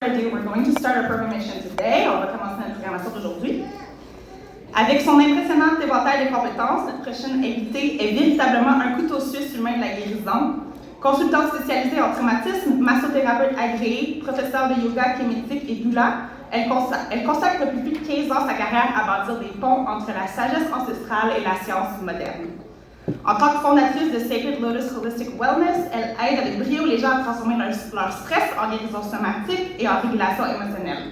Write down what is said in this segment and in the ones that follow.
We're going to start our programmation today. On va commencer notre programmation d'aujourd'hui. Avec son impressionnant éventail de compétences, notre prochaine invitée est véritablement un couteau suisse humain de la guérison. Consultante spécialisée en traumatisme, massothérapeute agréée, professeure de yoga, Kemetic et doula, elle consacre depuis plus de 15 ans sa carrière à bâtir des ponts entre la sagesse ancestrale et la science moderne. En tant que fondatrice de Sacred Lotus Holistic Wellness, elle aide avec brio les gens à transformer leur stress en guérison somatique et en régulation émotionnelle.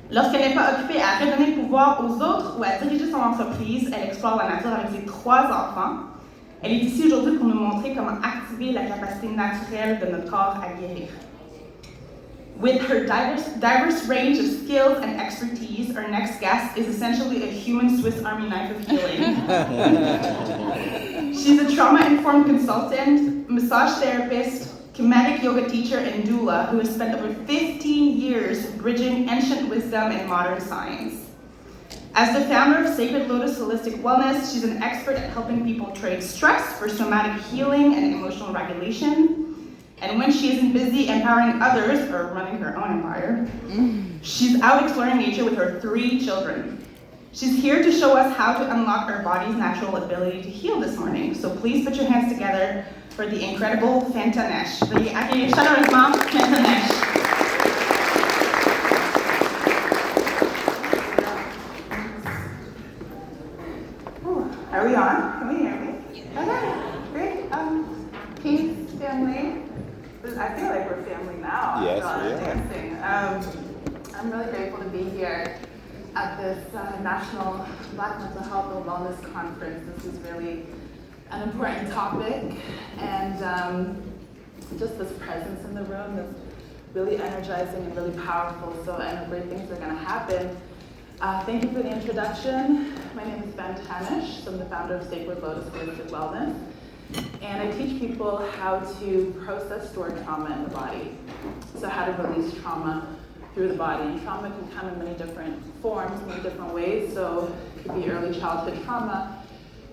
Lorsqu'elle n'est pas occupée à redonner le pouvoir aux autres ou à diriger son entreprise, elle explore la nature avec ses 3 enfants. Elle est ici aujourd'hui pour nous montrer comment activer la capacité naturelle de notre corps à guérir. With her diverse range of skills and expertise, our next guest is essentially a human Swiss Army knife of healing. She's a trauma-informed consultant, massage therapist, Kemetic yoga teacher, and doula who has spent over 15 years bridging ancient wisdom and modern science. As the founder of Sacred Lotus Holistic Wellness, she's an expert at helping people trade stress for somatic healing and emotional regulation. And when she isn't busy empowering others or running her own empire, she's out exploring nature with her 3 children. She's here to show us how to unlock our body's natural ability to heal this morning. So please put your hands together for the incredible Fantanesh. Veuillez accueillir chaleureusement Fantanesh. Are we on? Can we hear me? Okay, great. Peace, family. I feel like we're family now. Yes, after we are. Dancing. I'm really grateful to be here at this National Black Mental Health and Wellness Conference. This is really an important topic, and just this presence in the room is really energizing and really powerful. So I know great things are going to happen. Thank you for the introduction. My name is Fantanesh. I'm the founder of Sacred Lotus Holistic Wellness. And I teach people how to process stored trauma in the body. So how to release trauma through the body. And trauma can come in many different forms, many different ways. So it could be early childhood trauma,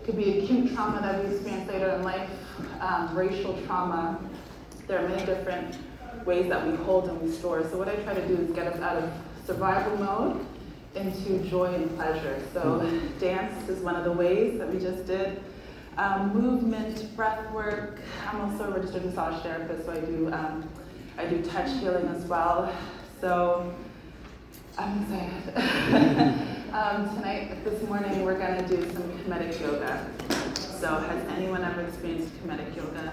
it could be acute trauma that we experience later in life, racial trauma. There are many different ways that we hold and we store. So what I try to do is get us out of survival mode into joy and pleasure. So dance is one of the ways that we just did. Movement, breath work. I'm also a registered massage therapist, so I do touch healing as well. So I'm excited. This morning, we're going to do some Kemetic yoga. So has anyone ever experienced Kemetic yoga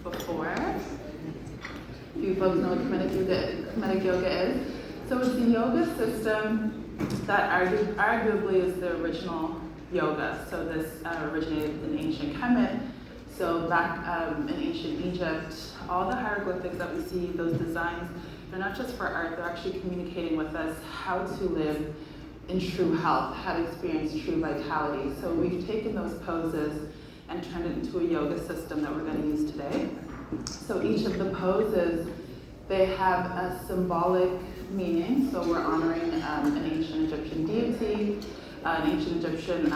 before? Do you folks know what Kemetic yoga is? So it's a yoga system that arguably is the original yoga. So this originated in ancient Kemet. So back in ancient Egypt, all the hieroglyphics that we see, those designs, they're not just for art, they're actually communicating with us how to live in true health, how to experience true vitality. So we've taken those poses and turned it into a yoga system that we're going to use today. So each of the poses, they have a symbolic meaning. So we're honoring an ancient Egyptian deity, an ancient Egyptian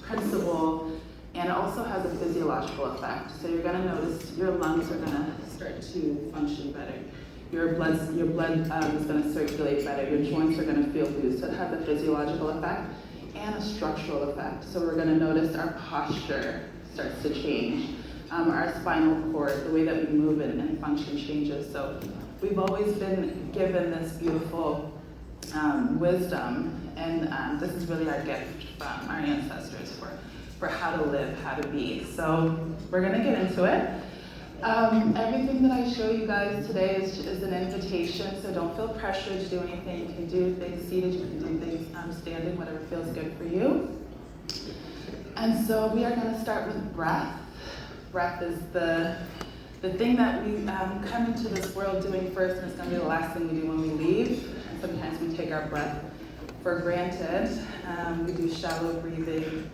principle, and it also has a physiological effect. So you're going to notice your lungs are going to start to function better. Your blood is going to circulate better. Your joints are going to feel loose. So it has a physiological effect and a structural effect. So we're going to notice our posture starts to change. Our spinal cord, the way that we move and function changes. So we've always been given this beautiful wisdom, and this is really our gift from our ancestors for how to live, how to be. So we're going to get into it. Everything that I show you guys today is an invitation, so don't feel pressured to do anything. You can do things seated, you can do things standing, whatever feels good for you. And so we are going to start with breath. Breath is the thing that we come into this world doing first, and it's going to be the last thing we do when we leave. And sometimes we take our breath for granted. We do shallow breathing.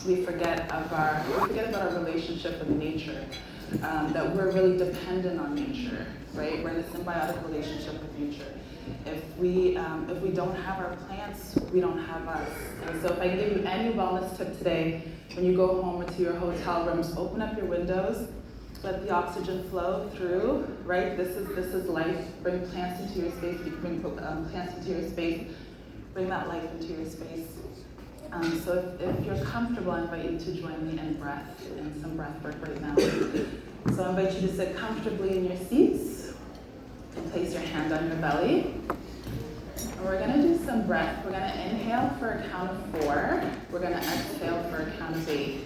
We forget about our relationship with nature. That we're really dependent on nature, right? We're in a symbiotic relationship with nature. If we don't have our plants, we don't have us. And so if I can give you any wellness tip today, when you go home or to your hotel rooms, open up your windows Let the oxygen flow through, right? This is life. Bring plants into your space. Bring plants into your space. Bring that life into your space. So if you're comfortable, I invite you to join me in breath, in some breath work right now. So I invite you to sit comfortably in your seats and place your hand on your belly. And we're gonna do some breath. We're gonna inhale for a count of 4. We're gonna exhale for a count of 8.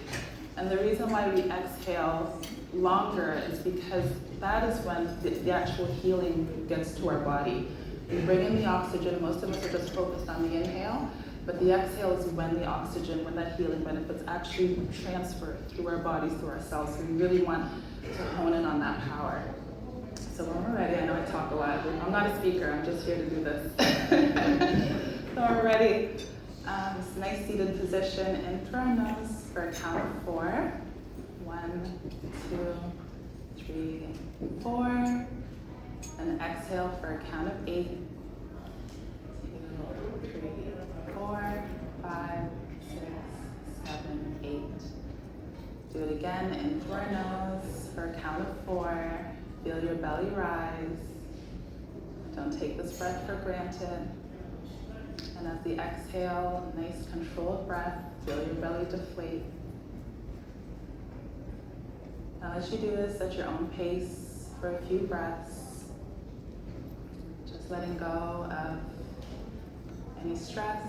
And the reason why we exhale longer is because that is when the actual healing gets to our body. We bring in the oxygen. Most of us are just focused on the inhale, but the exhale is when the oxygen, when that healing benefits actually transfer through our bodies, through our cells. So we really want to hone in on that power. So when we're ready, I know I talk a lot. I'm not a speaker, I'm just here to do this. So we're ready. This nice seated position, in through our nose for a count of 4. 1, 2, 3, 4. And exhale for a count of 8. 2, 3, 4, 5, 6, 7, 8. Do it again, in through our nose for a count of 4. Feel your belly rise. Don't take this breath for granted. And as the exhale, nice controlled breath, feel your belly deflate. Now as you do this at your own pace for a few breaths, just letting go of any stress,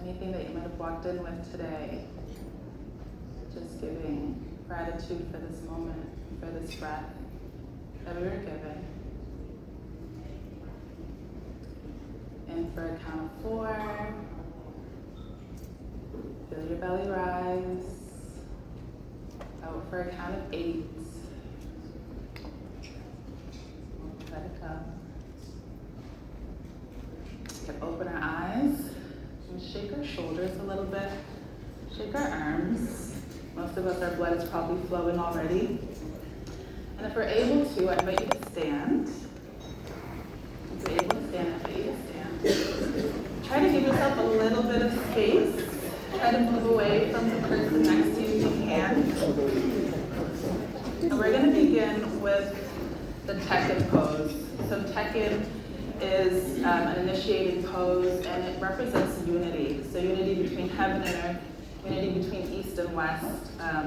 anything that you might have walked in with today. Just giving gratitude for this moment, for this breath that we were given. In for a count of 4. Feel your belly rise. Out for a count of 8. Let it go. We can open our eyes and shake our shoulders a little bit. Shake our arms. Most of us, our blood is probably flowing already. And if we're able to, I invite you to stand. If you're able to stand, I invite you to stand. Try to give yourself a little bit of space. Try to move away from the person next to you if you can. And we're going to begin with the Tekken pose. So Tekken is an initiating pose, and it represents unity. So unity between heaven and earth, unity between east and west,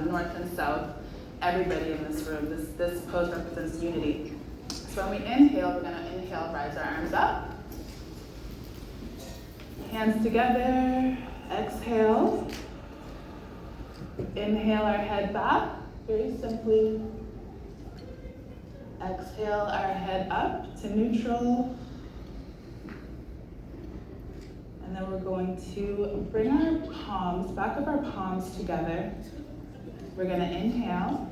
north and south, everybody in this room. This pose represents unity. So when we inhale, we're going to inhale, rise our arms up. Hands together, exhale. Inhale our head back, very simply. Exhale our head up to neutral. And then we're going to bring our palms, back of our palms together. We're gonna inhale.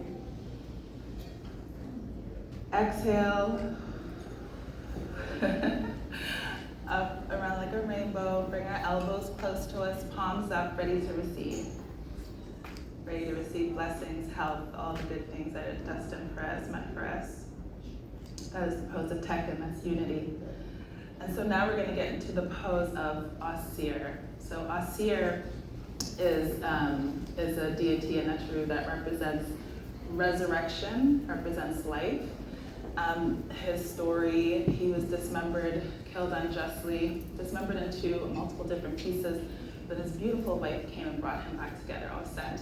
Exhale. Up around like a rainbow, bring our elbows close to us, palms up, ready to receive. Ready to receive blessings, health, all the good things that are destined for us, meant for us. That is the pose of Tekken, that's unity. And so now we're gonna get into the pose of Asir. So Asir is a deity in Etru that represents resurrection, represents life. His story, he was dismembered, killed unjustly, dismembered into multiple different pieces, but his beautiful wife came and brought him back together, all set.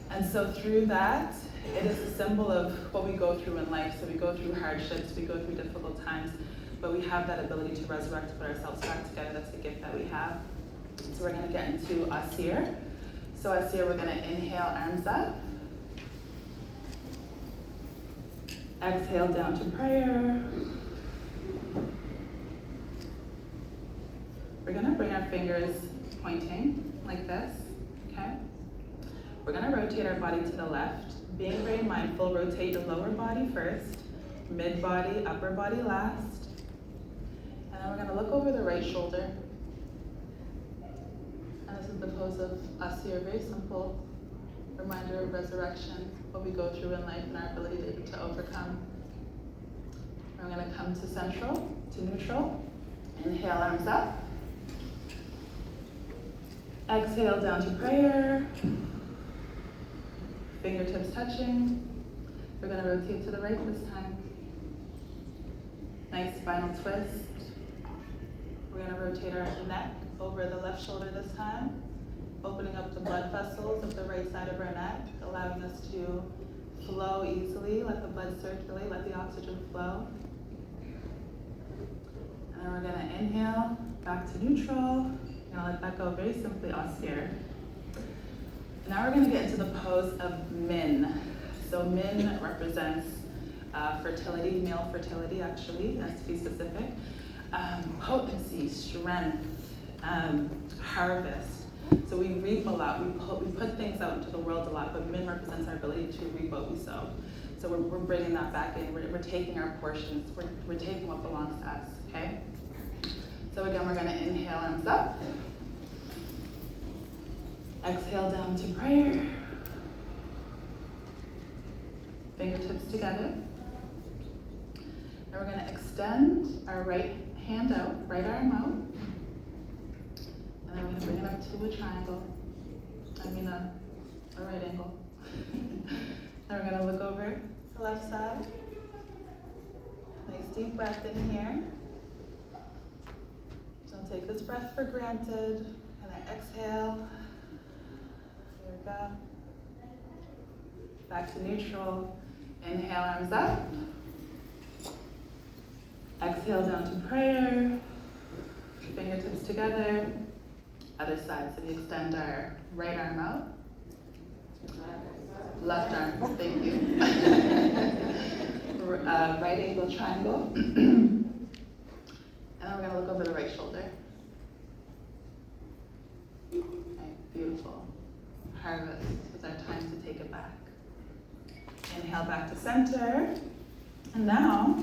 And so through that, it is a symbol of what we go through in life. So we go through hardships, we go through difficult times, but we have that ability to resurrect, to put ourselves back together. That's the gift that we have. So we're gonna get into Asir. So Asir, we're gonna inhale, arms up. Exhale down to prayer. We're gonna bring our fingers pointing like this, okay? We're gonna rotate our body to the left. Being very mindful, rotate your lower body first, mid body, upper body last. And then we're gonna look over the right shoulder. And this is the pose of Asir, very simple reminder of resurrection, what we go through in life and our ability to overcome. We're gonna come to central, to neutral. Inhale, arms up. Exhale down to prayer. Fingertips touching. We're gonna rotate to the right this time. Nice spinal twist. We're gonna rotate our neck over the left shoulder this time, opening up the blood vessels of the right side of our neck, allowing us to flow easily, let the blood circulate, let the oxygen flow. And then we're gonna inhale, back to neutral. We're gonna let that go very simply, austere. Now we're gonna get into the pose of Min. So Min represents fertility, male fertility actually, that's to be specific. Potency, strength, harvest. So we reap a lot, we put things out into the world a lot, but Min represents our ability to reap what we sow. So we're bringing that back in, we're taking our portions, we're taking what belongs to us, okay? So again, we're gonna inhale, arms up. Exhale down to prayer. Fingertips together. And we're gonna extend our right hand out, right arm out. And then we're gonna bring it up to a triangle. A right angle. Then we're gonna look over the left side. Nice deep breath in here. Don't take this breath for granted. And then exhale. Here we go. Back to neutral. Inhale, arms up. Exhale down to prayer. Fingertips together. Other side, so we extend our right arm out. Left arm, thank you. Right angle triangle. And then we're gonna look over the right shoulder. Right, beautiful. Harvest, it's our time to take it back. Inhale back to center. And now,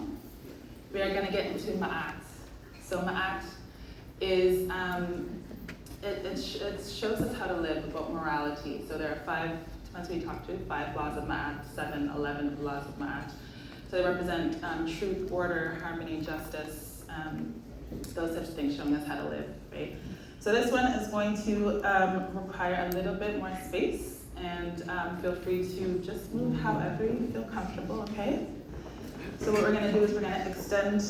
we are gonna get into Ma'at. So Ma'at is, it shows us how to live, about morality. So there are 5, as we talked to, 5 laws of Ma'at, 7, 11 laws of Ma'at. So they represent truth, order, harmony, justice, those types of things, showing us how to live, right? So this one is going to require a little bit more space, and feel free to just move however you feel comfortable, okay? So what we're gonna do is we're gonna extend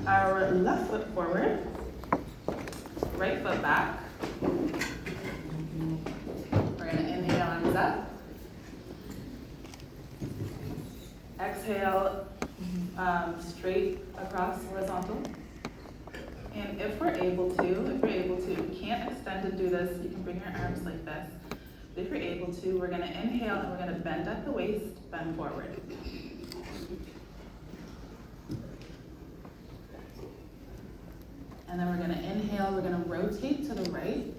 our left foot forward, right foot back. We're gonna inhale, arms up. Exhale, straight across, horizontal. And if we're able to, if you can't extend and do this, you can bring your arms like this. But if you're able to, we're gonna inhale and we're gonna bend at the waist, bend forward. And then we're gonna inhale, we're gonna rotate to the right.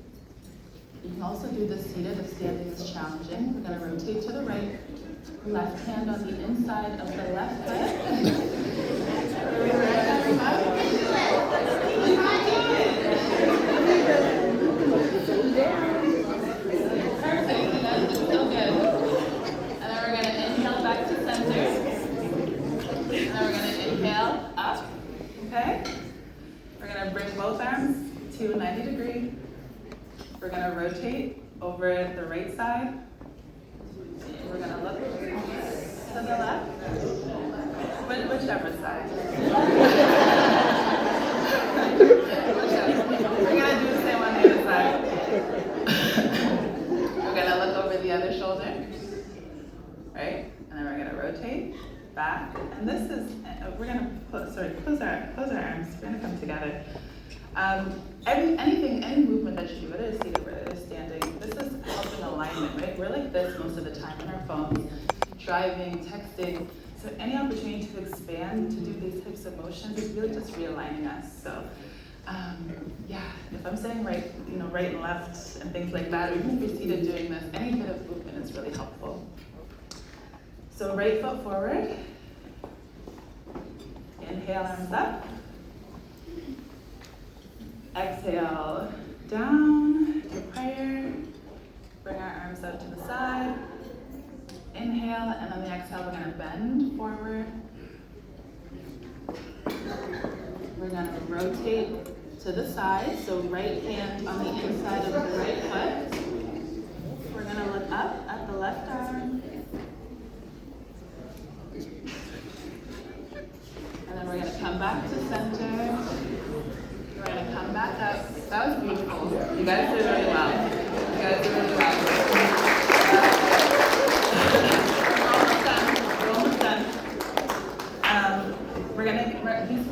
You can also do this seated if standing is challenging. We're gonna rotate to the right. Left hand on the inside of the left foot. Perfect, that's so good. And then we're gonna inhale back to center. And then we're gonna inhale up, okay? We're gonna bring both arms to a 90 degree. We're gonna rotate over the right side. We're gonna look to the left, whichever side. We're gonna do the same on the other side. We're gonna look over the other shoulder, right? And then we're gonna rotate back. And this is, we're gonna close our arms. We're gonna come together. Any movement that you do, whether it's seated, whether it's standing, this is helping alignment, right? We're like this most of the time on our phones, driving, texting. So any opportunity to expand, to do these types of motions is really just realigning us. So yeah, if I'm saying right and left and things like that, or even if you're seated doing this, any bit of movement is really helpful. So right foot forward. Inhale, arms up. Exhale, down to prayer. Bring our arms out to the side. Inhale, and on the exhale, we're gonna bend forward. We're gonna rotate to the side, so right hand on the inside of the right foot. We're gonna look up at the left arm. center. We're going to come back up. That was beautiful. You guys did really well. You guys did really well. We're almost done.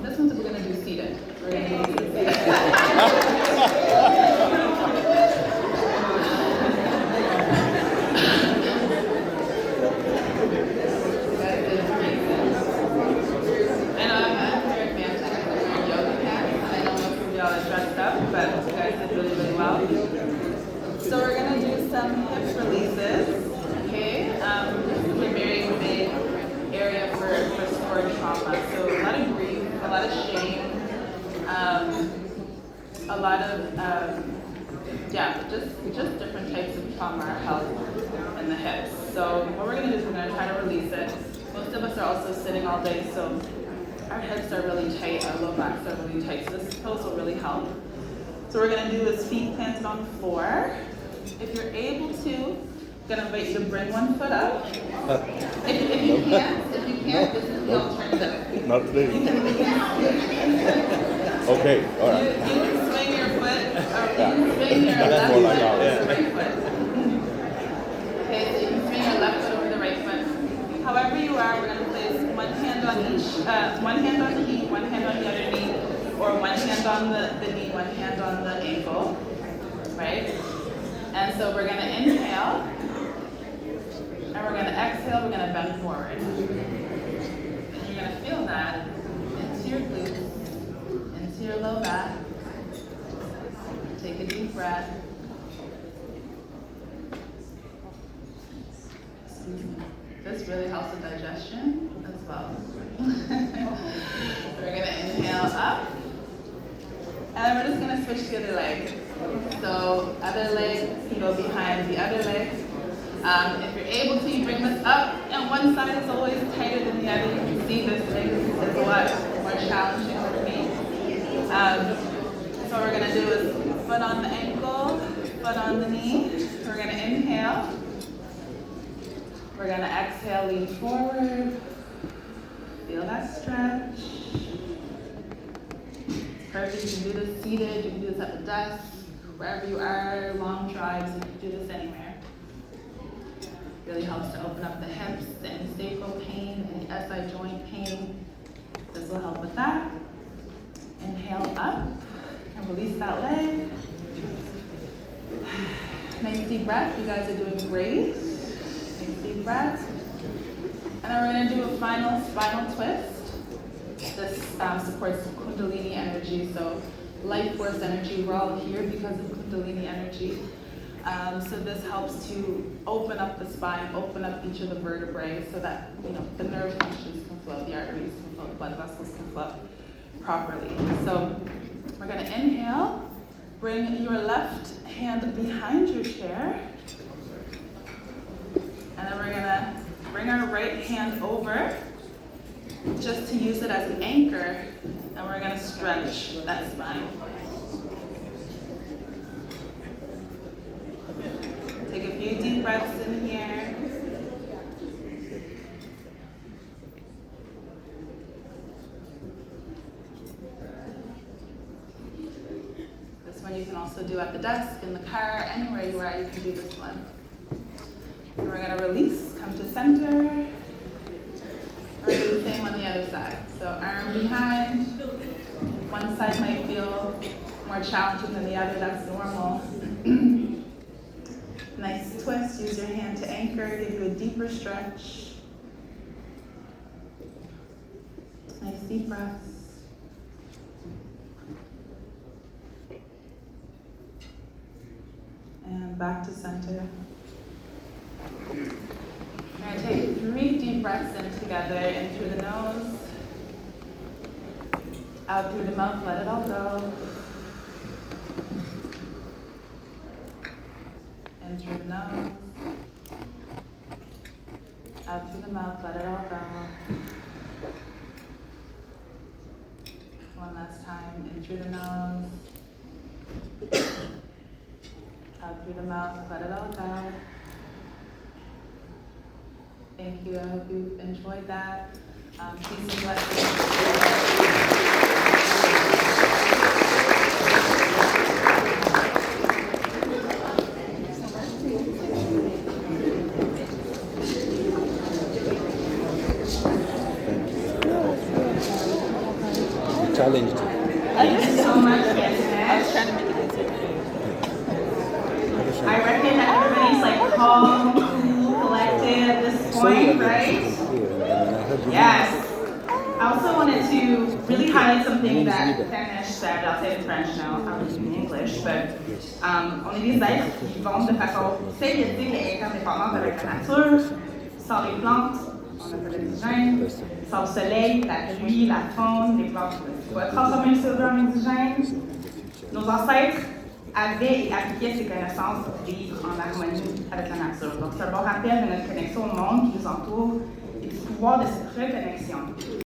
This one's we're going to do seated. We're going to do seated. But you guys did really, really well. So we're going to do some hip releases, okay? This is a very big area for stored trauma. So a lot of grief, a lot of shame, a lot of, just different types of trauma are held in the hips. So what we're going to do is we're going to try to release it. Most of us are also sitting all day, so our hips are really tight, our low backs are really tight. So this pose will really help. So what we're going to do is feet planted on the floor. If you're able to, I'm going to invite you to bring one foot up. If you can't, this is the alternative. Not today. Okay, all right. You can swing your foot, or you can swing your left foot over the right foot. Okay, so you can swing your left foot over the right foot. However you are, we're going to place one hand on each, one hand on the knee, one hand on the other knee, or one hand on the knee, one hand on the ankle, right? And so we're going to inhale, and we're going to exhale, we're going to bend forward. And you're going to feel that into your glutes, into your low back. Take a deep breath. Excuse me. This really helps with digestion as well. So we're going to inhale up. And then we're just going to switch to the other leg. So other leg can go behind the other leg. If you're able to, you bring this up. And one side is always tighter than the other. You can see this leg is a lot more challenging for me. So what we're going to do is foot on the ankle, foot on the knee. We're going to inhale. We're going to exhale, lean forward. Feel that stretch. Perfect. You can do this seated, you can do this at the desk, wherever you are, long drives, you can do this anywhere. Really helps to open up the hips, any sacral pain, any SI joint pain. This will help with that. Inhale up and release that leg. Nice deep breath. You guys are doing great. Nice deep breath. And then we're going to do a final spinal twist. This supports Kundalini energy, so life force energy. We're all here because of Kundalini energy. So this helps to open up the spine, open up each of the vertebrae so that the nerve functions can flow, the arteries can flow, the blood vessels can flow properly. So we're going to inhale, bring your left hand behind your chair, and then we're going to bring our right hand over just to use it as an anchor, and we're going to stretch that spine. Take a few deep breaths in here. This one you can also do at the desk, in the car, anywhere you are, you can do this one. And we're going to release, come to center. We're going to do the same on the other side. So arm behind. One side might feel more challenging than the other, that's normal. Nice twist, use your hand to anchor, give you a deeper stretch. Nice deep breaths. And back to center. We're going to take 3 deep breaths in together, in through the nose, out through the mouth, let it all go. In through the nose, out through the mouth, let it all go. One last time, in through the nose, out through the mouth, let it all go. Thank you, I hope you enjoyed that. Peace and blessings. challenged. Thank you so much, Kemetic. Trying to make it easier. I reckon that everybody's like calm, cool, collected at this point, right? Yes. I also wanted to really highlight something that Kemetic said. I'll say it in French now, I'll use it in English, but on est des êtres qui vivent de façon symbiotique et interdépendante avec la nature, sans les plantes, on a fait l'oxygène, sans le soleil, la pluie, la faune, les plantes qui vont transformer le CO2 en oxygène. Nos ancêtres avaient et appliquaient ces connaissances pour vivre en harmonie avec la nature. Donc c'est un bon rappel de notre connexion au monde qui nous entoure et du pouvoir de cette reconnexion.